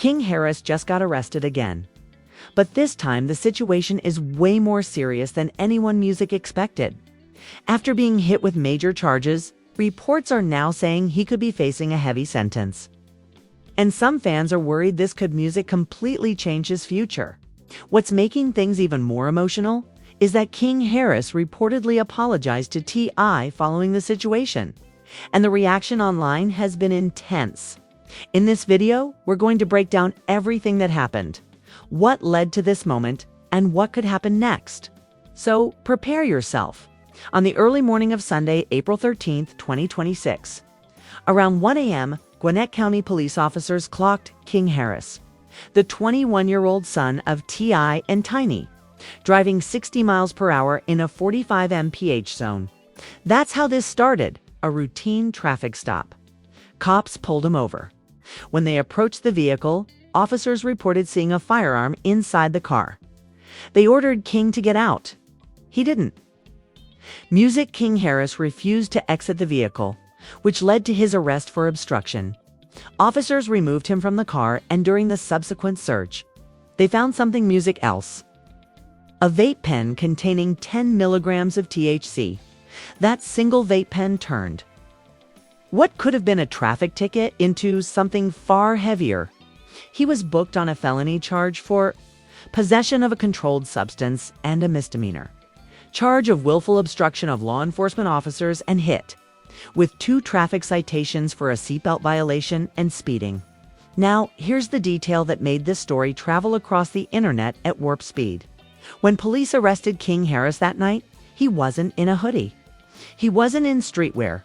King Harris just got arrested again. But this time, the situation is way more serious than anyone music expected. After being hit with major charges, reports are now saying he could be facing a heavy sentence. And some fans are worried this could music completely change his future. What's making things even more emotional is that King Harris reportedly apologized to T.I. following the situation. And the reaction online has been intense. In this video, we're going to break down everything that happened, what led to this moment, and what could happen next. So prepare yourself. On the early morning of Sunday, April 13th, 2026, around 1 a.m., Gwinnett County police officers clocked King Harris, the 21-year-old son of T.I. and Tiny, driving 60 miles per hour in a 45 mph zone. That's how this started, a routine traffic stop. Cops pulled him over. When they approached the vehicle, officers reported seeing a firearm inside the car. They ordered King to get out. He didn't. Music King Harris refused to exit the vehicle, which led to his arrest for obstruction. Officers removed him from the car, and during the subsequent search, they found something music else. A vape pen containing 10 milligrams of THC. That single vape pen turned what could have been a traffic ticket into something far heavier. He was booked on a felony charge for possession of a controlled substance and a misdemeanor charge of willful obstruction of law enforcement officers and hit, with 2 traffic citations for a seatbelt violation and speeding. Now, here's the detail that made this story travel across the internet at warp speed. When police arrested King Harris that night, he wasn't in a hoodie. He wasn't in streetwear.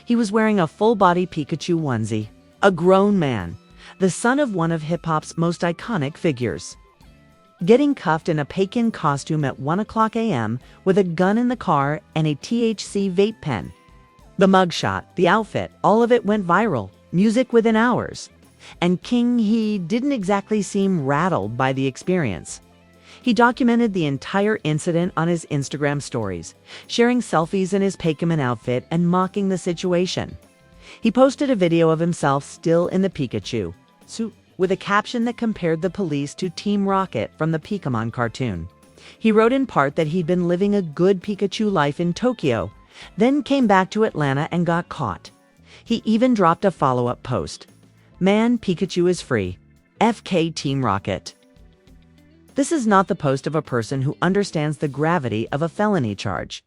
He was wearing a full-body Pikachu onesie. A grown man, the son of one of hip-hop's most iconic figures, getting cuffed in a Pekin costume at 1:00 a.m. with a gun in the car and a THC vape pen. The mugshot, the outfit, all of it went viral, music within hours. And King, he didn't exactly seem rattled by the experience. He documented the entire incident on his Instagram stories, sharing selfies in his Pokemon outfit and mocking the situation. He posted a video of himself still in the Pikachu suit with a caption that compared the police to Team Rocket from the Pokemon cartoon. He wrote in part that he'd been living a good Pikachu life in Tokyo, then came back to Atlanta and got caught. He even dropped a follow-up post. "Man, Pikachu is free. FK Team Rocket." This is not the post of a person who understands the gravity of a felony charge.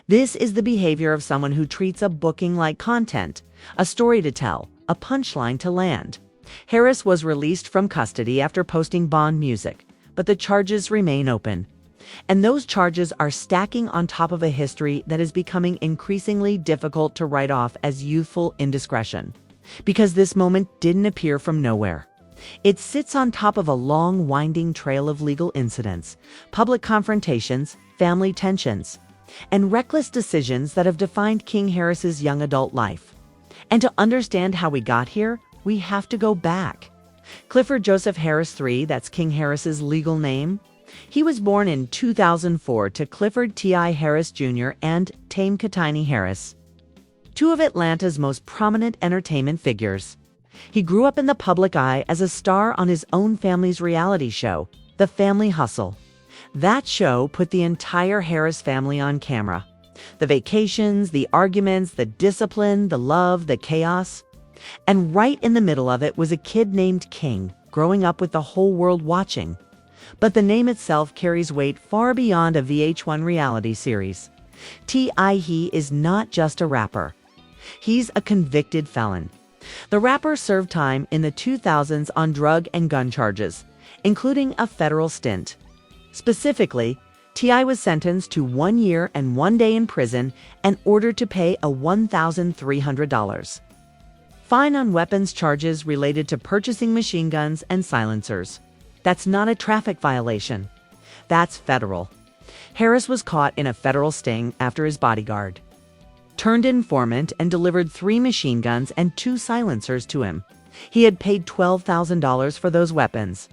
This is the behavior of someone who treats a booking like content, a story to tell, a punchline to land. Harris was released from custody after posting Bond music, but the charges remain open. And those charges are stacking on top of a history that is becoming increasingly difficult to write off as youthful indiscretion. Because this moment didn't appear from nowhere. It sits on top of a long, winding trail of legal incidents, public confrontations, family tensions, and reckless decisions that have defined King Harris's young adult life. And to understand how we got here, we have to go back. Clifford Joseph Harris III, that's King Harris's legal name. He was born in 2004 to Clifford T.I. Harris Jr. and Tame Katini Harris, 2 of Atlanta's most prominent entertainment figures. He grew up in the public eye as a star on his own family's reality show, The Family Hustle. That show put the entire Harris family on camera. The vacations, the arguments, the discipline, the love, the chaos. And right in the middle of it was a kid named King, growing up with the whole world watching. But the name itself carries weight far beyond a VH1 reality series. T.I. He is not just a rapper. He's a convicted felon. The rapper served time in the 2000s on drug and gun charges, including a federal stint. Specifically, T.I. was sentenced to 1 year and 1 day in prison and ordered to pay a $1,300 fine on weapons charges related to purchasing machine guns and silencers. That's not a traffic violation. That's federal. Harris was caught in a federal sting after his bodyguard turned informant and delivered 3 machine guns and 2 silencers to him. He had paid $12,000 for those weapons,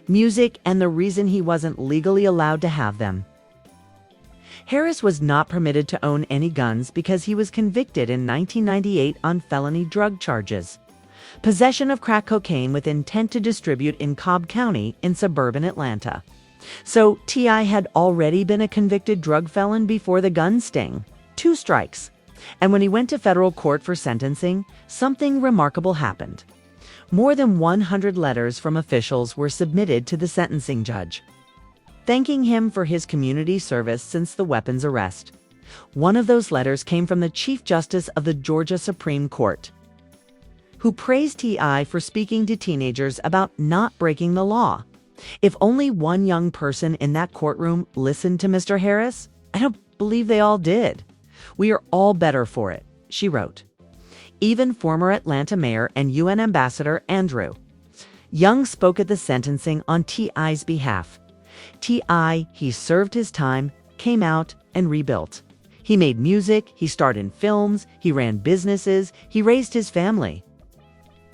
music, and the reason he wasn't legally allowed to have them. Harris was not permitted to own any guns because he was convicted in 1998 on felony drug charges. possession of crack cocaine with intent to distribute in Cobb County in suburban Atlanta. So T.I. had already been a convicted drug felon before the gun sting. 2 strikes. And when he went to federal court for sentencing, something remarkable happened. More than 100 letters from officials were submitted to the sentencing judge, thanking him for his community service since the weapons arrest. One of those letters came from the Chief Justice of the Georgia Supreme Court, who praised T.I. for speaking to teenagers about not breaking the law. If only one young person in that courtroom listened to Mr. Harris, I don't believe they all did. We are all better for it, she wrote. Even former Atlanta Mayor and UN Ambassador Andrew Young spoke at the sentencing on T.I.'s behalf. T.I., he served his time, came out, and rebuilt. He made music, he starred in films, he ran businesses, he raised his family.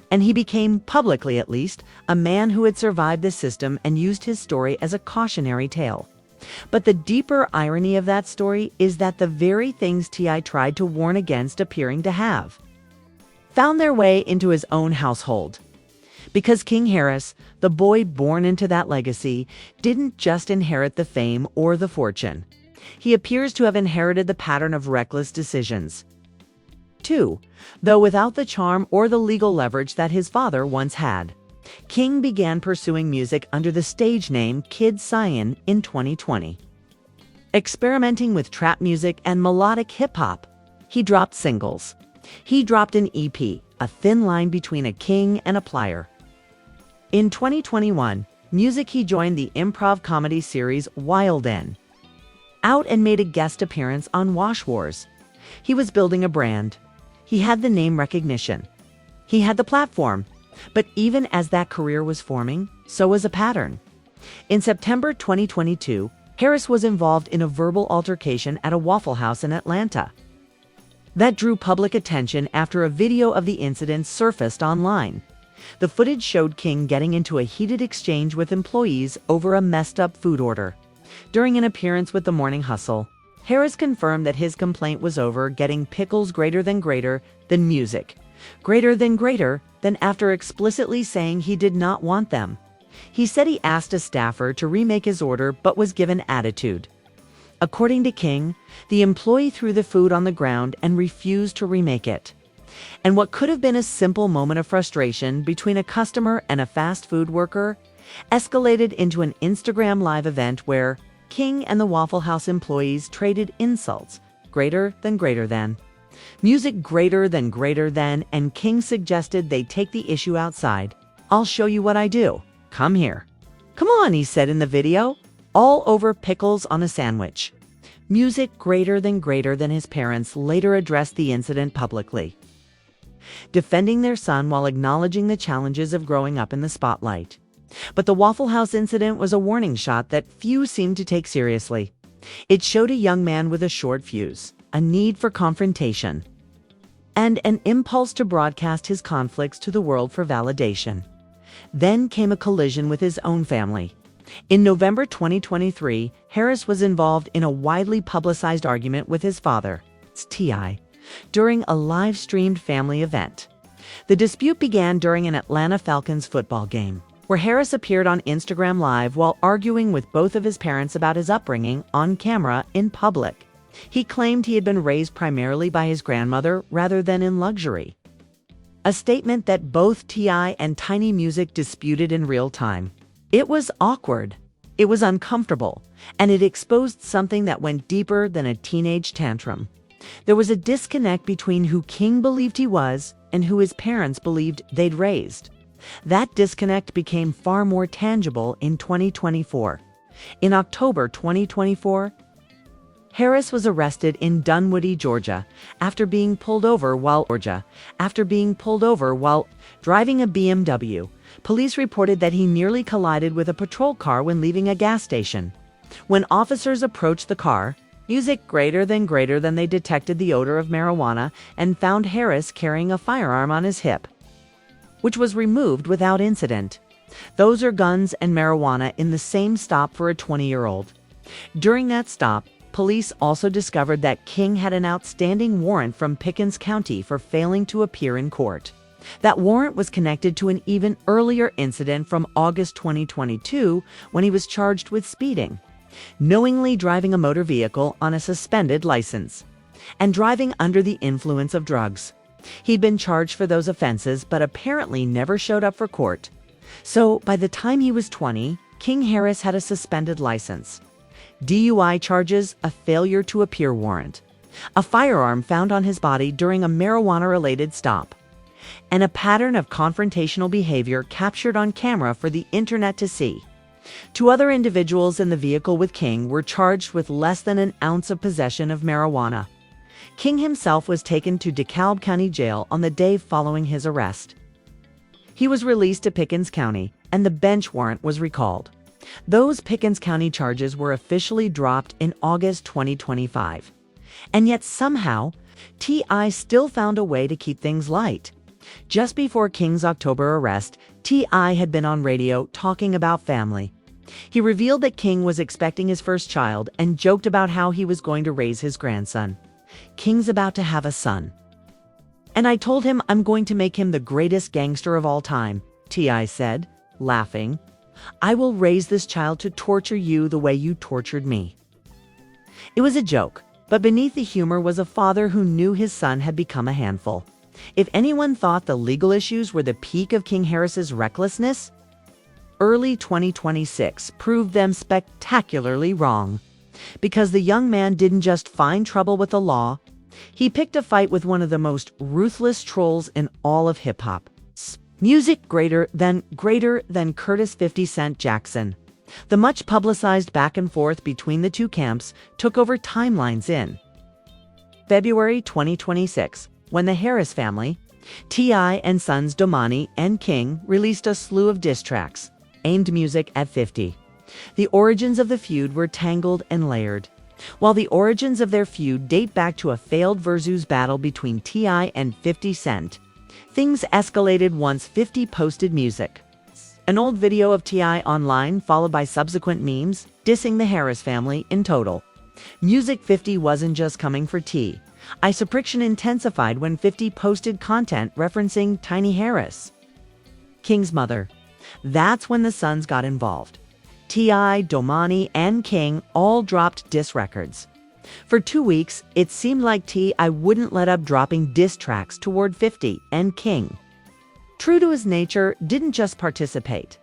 And he became, publicly at least, a man who had survived the system and used his story as a cautionary tale. But the deeper irony of that story is that the very things T.I. tried to warn against appearing to have found their way into his own household. Because King Harris, the boy born into that legacy, didn't just inherit the fame or the fortune. He appears to have inherited the pattern of reckless decisions, too, though without the charm or the legal leverage that his father once had. King began pursuing music under the stage name Kid Cyan in 2020. Experimenting with trap music and melodic hip-hop, he dropped singles. He dropped an EP, a thin line between a king and a plier. In 2021, music he joined the improv comedy series Wild N. Out and made a guest appearance on Wash Wars. He was building a brand. He had the name recognition. He had the platform. But even as that career was forming, so was a pattern. In September 2022, Harris was involved in a verbal altercation at a Waffle House in Atlanta. That drew public attention after a video of the incident surfaced online. The footage showed King getting into a heated exchange with employees over a messed-up food order. During an appearance with The Morning Hustle, Harris confirmed that his complaint was over getting pickles greater than music. Greater than after explicitly saying he did not want them. He said he asked a staffer to remake his order but was given attitude. According to King, the employee threw the food on the ground and refused to remake it. And what could have been a simple moment of frustration between a customer and a fast food worker escalated into an Instagram Live event where King and the Waffle House employees traded insults, greater than. Music greater than, and King suggested they take the issue outside. I'll show you what I do. Come here. Come on, he said in the video, all over pickles on a sandwich. Music greater than his parents later addressed the incident publicly, defending their son while acknowledging the challenges of growing up in the spotlight. But the Waffle House incident was a warning shot that few seemed to take seriously. It showed a young man with a short fuse, a need for confrontation, and an impulse to broadcast his conflicts to the world for validation. Then came a collision with his own family. In November 2023, Harris was involved in a widely publicized argument with his father, T.I., during a live-streamed family event. The dispute began during an Atlanta Falcons football game, where Harris appeared on Instagram Live while arguing with both of his parents about his upbringing on camera in public. He claimed he had been raised primarily by his grandmother rather than in luxury, a statement that both T.I. and Tiny Music disputed in real time. It was awkward, it was uncomfortable, and it exposed something that went deeper than a teenage tantrum. There was a disconnect between who King believed he was and who his parents believed they'd raised. That disconnect became far more tangible in 2024. In October 2024, Harris was arrested in Dunwoody, Georgia, after being pulled over while driving a BMW. Police reported that he nearly collided with a patrol car when leaving a gas station. When officers approached the car, music greater than, they detected the odor of marijuana and found Harris carrying a firearm on his hip, which was removed without incident. Those are guns and marijuana in the same stop for a 20-year-old. During that stop, police also discovered that King had an outstanding warrant from Pickens County for failing to appear in court. That warrant was connected to an even earlier incident from August 2022 when he was charged with speeding, knowingly driving a motor vehicle on a suspended license, and driving under the influence of drugs. He'd been charged for those offenses but apparently never showed up for court. So by the time he was 20, King Harris had a suspended license, DUI charges, a failure to appear warrant, a firearm found on his body during a marijuana-related stop, and a pattern of confrontational behavior captured on camera for the internet to see. 2 other individuals in the vehicle with King were charged with less than an ounce of possession of marijuana. King himself was taken to DeKalb County Jail on the day following his arrest. He was released to Pickens County, and the bench warrant was recalled. Those Pickens County charges were officially dropped in August 2025. And yet somehow, T.I. still found a way to keep things light. Just before King's October arrest, T.I. had been on radio talking about family. He revealed that King was expecting his first child and joked about how he was going to raise his grandson. King's about to have a son. And I told him I'm going to make him the greatest gangster of all time, T.I. said, laughing. I will raise this child to torture you the way you tortured me. It was a joke, but beneath the humor was a father who knew his son had become a handful. If anyone thought the legal issues were the peak of King Harris's recklessness, early 2026 proved them spectacularly wrong. Because the young man didn't just find trouble with the law, he picked a fight with one of the most ruthless trolls in all of hip-hop. Music greater than Curtis 50 Cent Jackson. The much publicized back and forth between the 2 camps took over timelines in February 2026, when the Harris family, T.I. and sons Domani and King, released a slew of diss tracks aimed music at 50. The origins of the feud were tangled and layered. While the origins of their feud date back to a failed Versus battle between T.I. and 50 Cent, things escalated once 50 posted music. An old video of T.I. online, followed by subsequent memes, dissing the Harris family in total. Music 50 wasn't just coming for T. Friction intensified when 50 posted content referencing Tiny Harris, King's mother. That's when the sons got involved. T.I., Domani, and King all dropped diss records. For 2 weeks, it seemed like T.I. wouldn't let up dropping diss tracks toward 50 and King. True to his nature, didn't just participate.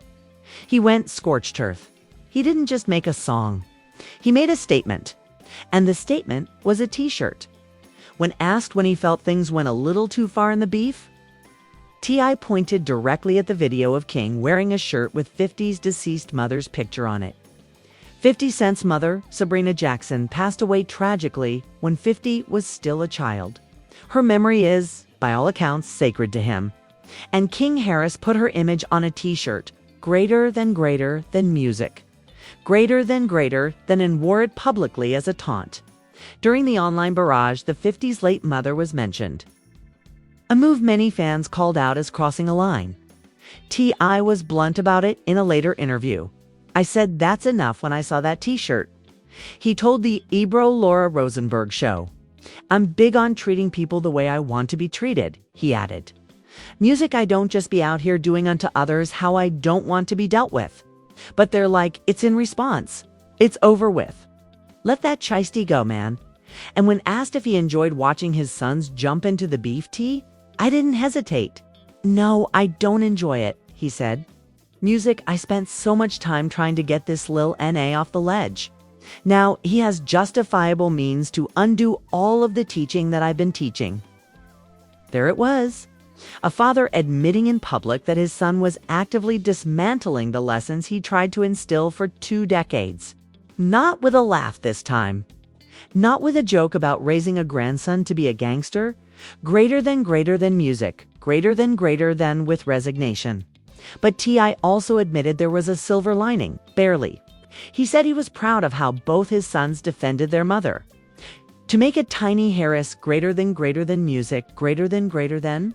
He went scorched earth. He didn't just make a song. He made a statement. And the statement was a t-shirt. When asked when he felt things went a little too far in the beef, T.I. pointed directly at the video of King wearing a shirt with 50's deceased mother's picture on it. 50 Cent's mother, Sabrina Jackson, passed away tragically when 50 was still a child. Her memory is, by all accounts, sacred to him. And King Harris put her image on a t-shirt, greater than music. Greater than and wore it publicly as a taunt. During the online barrage, the 50's late mother was mentioned. A move many fans called out as crossing a line. T.I. was blunt about it in a later interview. I said that's enough when I saw that t-shirt. He told the Ebro Laura Rosenberg show. I'm big on treating people the way I want to be treated, he added. Music I don't just be out here doing unto others how I don't want to be dealt with. But they're like, it's in response. It's over with. Let that shiesty go, man. And when asked if he enjoyed watching his sons jump into the beef tea, I didn't hesitate. No, I don't enjoy it, he said. Music, I spent so much time trying to get this lil N.A. off the ledge. Now he has justifiable means to undo all of the teaching that I've been teaching. There it was. A father admitting in public that his son was actively dismantling the lessons he tried to instill for 2 decades. Not with a laugh this time. Not with a joke about raising a grandson to be a gangster. Greater than music. Greater than with resignation. But T.I. also admitted there was a silver lining, barely. He said he was proud of how both his sons defended their mother. To make a Tiny Harris greater than music, greater than,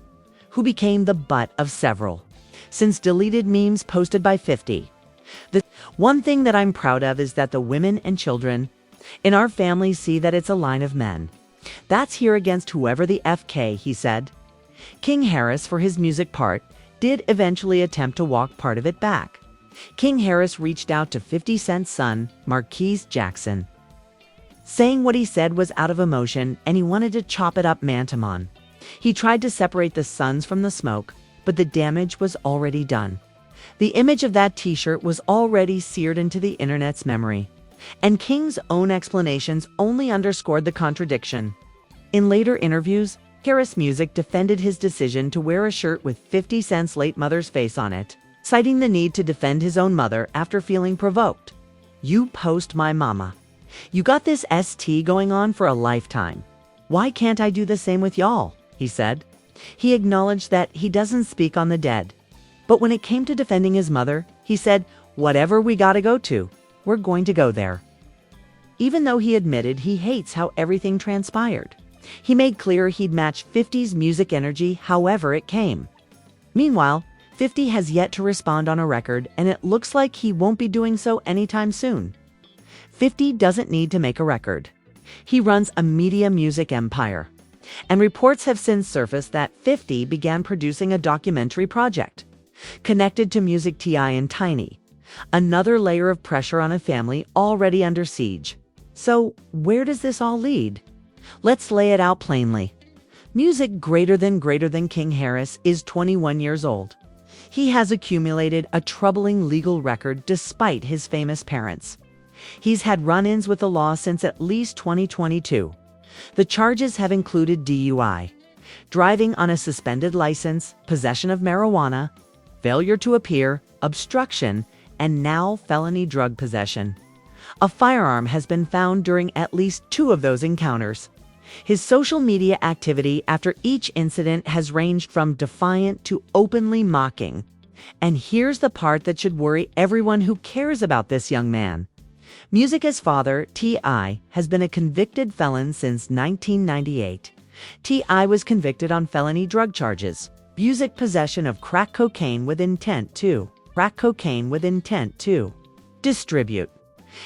who became the butt of several, since deleted memes posted by 50. The one thing that I'm proud of is that the women and children in our family see that it's a line of men. That's here against whoever the FK, he said. King Harris, for his music part, did eventually attempt to walk part of it back. King Harris reached out to 50 Cent's son, Marquise Jackson, saying what he said was out of emotion and he wanted to chop it up man to man. He tried to separate the sons from the smoke, but the damage was already done. The image of that t-shirt was already seared into the internet's memory, and King's own explanations only underscored the contradiction. In later interviews, Harris Music defended his decision to wear a shirt with 50 Cent's late mother's face on it, citing the need to defend his own mother after feeling provoked. "You post my mama. You got this ST going on for a lifetime. Why can't I do the same with y'all?" he said. He acknowledged that he doesn't speak on the dead. But when it came to defending his mother, he said, "Whatever we gotta go to, we're going to go there." Even though he admitted he hates how everything transpired, he made clear he'd match 50's music energy however it came. Meanwhile, 50 has yet to respond on a record, and it looks like he won't be doing so anytime soon. 50 doesn't need to make a record. He runs a media music empire. And reports have since surfaced that 50 began producing a documentary project connected to Music T.I. and Tiny, another layer of pressure on a family already under siege. So, where does this all lead? Let's lay it out plainly. Music greater than King Harris is 21 years old. He has accumulated a troubling legal record despite his famous parents. He's had run-ins with the law since at least 2022. The charges have included DUI, driving on a suspended license, possession of marijuana, failure to appear, obstruction, and now felony drug possession. A firearm has been found during at least 2 of those encounters. His social media activity after each incident has ranged from defiant to openly mocking. And here's the part that should worry everyone who cares about this young man. Musica's father, T.I., has been a convicted felon since 1998. T.I. was convicted on felony drug charges, music possession of crack cocaine with intent to distribute.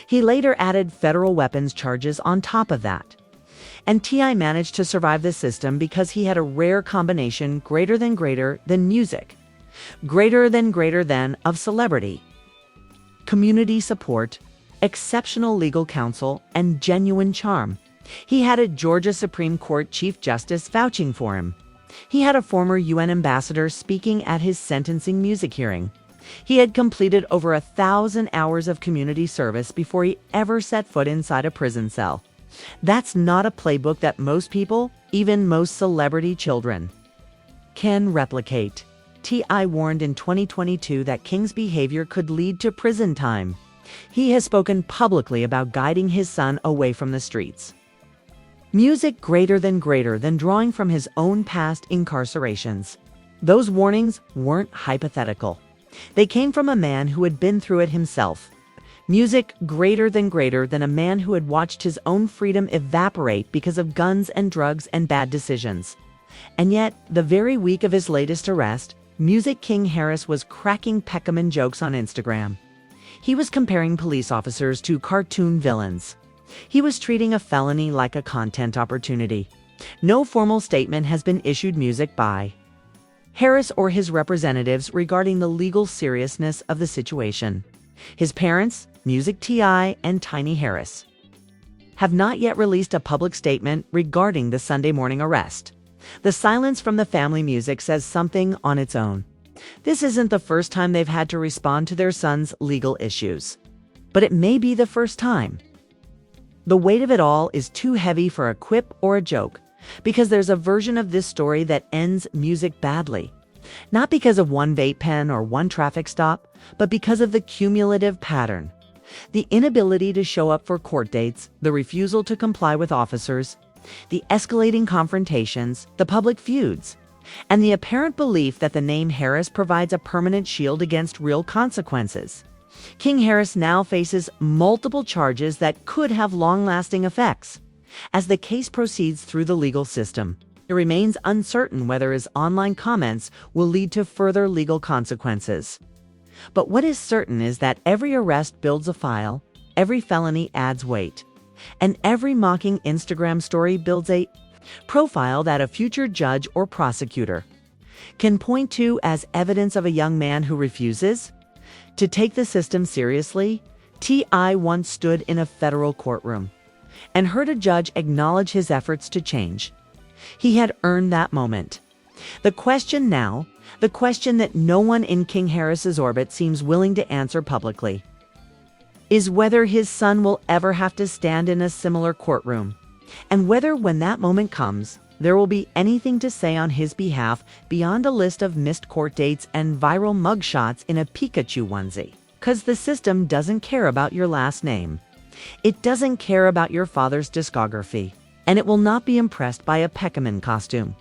He later added federal weapons charges on top of that. And T.I. managed to survive the system because he had a rare combination greater than music, greater than of celebrity, community support, exceptional legal counsel, and genuine charm. He had a Georgia Supreme Court Chief Justice vouching for him. He had a former UN ambassador speaking at his sentencing music hearing. He had completed over 1,000 hours of community service before he ever set foot inside a prison cell. That's not a playbook that most people, even most celebrity children, can replicate. T.I. warned in 2022 that King's behavior could lead to prison time. He has spoken publicly about guiding his son away from the streets. Music greater than drawing from his own past incarcerations. Those warnings weren't hypothetical. They came from a man who had been through it himself. Music greater than a man who had watched his own freedom evaporate because of guns and drugs and bad decisions. And yet, the very week of his latest arrest, Music King Harris was cracking Peckerman jokes on Instagram. He was comparing police officers to cartoon villains. He was treating a felony like a content opportunity. No formal statement has been issued Music by Harris or his representatives regarding the legal seriousness of the situation. His parents, Music T.I. and Tiny Harris, have not yet released a public statement regarding the Sunday morning arrest. The silence from the family Music says something on its own. This isn't the first time they've had to respond to their son's legal issues, but it may be the first time. The weight of it all is too heavy for a quip or a joke, because there's a version of this story that ends Music badly. Not because of one vape pen or one traffic stop, but because of the cumulative pattern. The inability to show up for court dates, the refusal to comply with officers, the escalating confrontations, the public feuds, and the apparent belief that the name Harris provides a permanent shield against real consequences. King Harris now faces multiple charges that could have long-lasting effects. As the case proceeds through the legal system, it remains uncertain whether his online comments will lead to further legal consequences. But what is certain is that every arrest builds a file, every felony adds weight, and every mocking Instagram story builds a profile that a future judge or prosecutor can point to as evidence of a young man who refuses to take the system seriously. T.I. once stood in a federal courtroom and heard a judge acknowledge his efforts to change. He had earned that moment. The question now, the question that no one in King Harris's orbit seems willing to answer publicly, is whether his son will ever have to stand in a similar courtroom, and whether when that moment comes, there will be anything to say on his behalf beyond a list of missed court dates and viral mugshots in a Pikachu onesie. 'Cause the system doesn't care about your last name. It doesn't care about your father's discography, and it will not be impressed by a Pekkaman costume.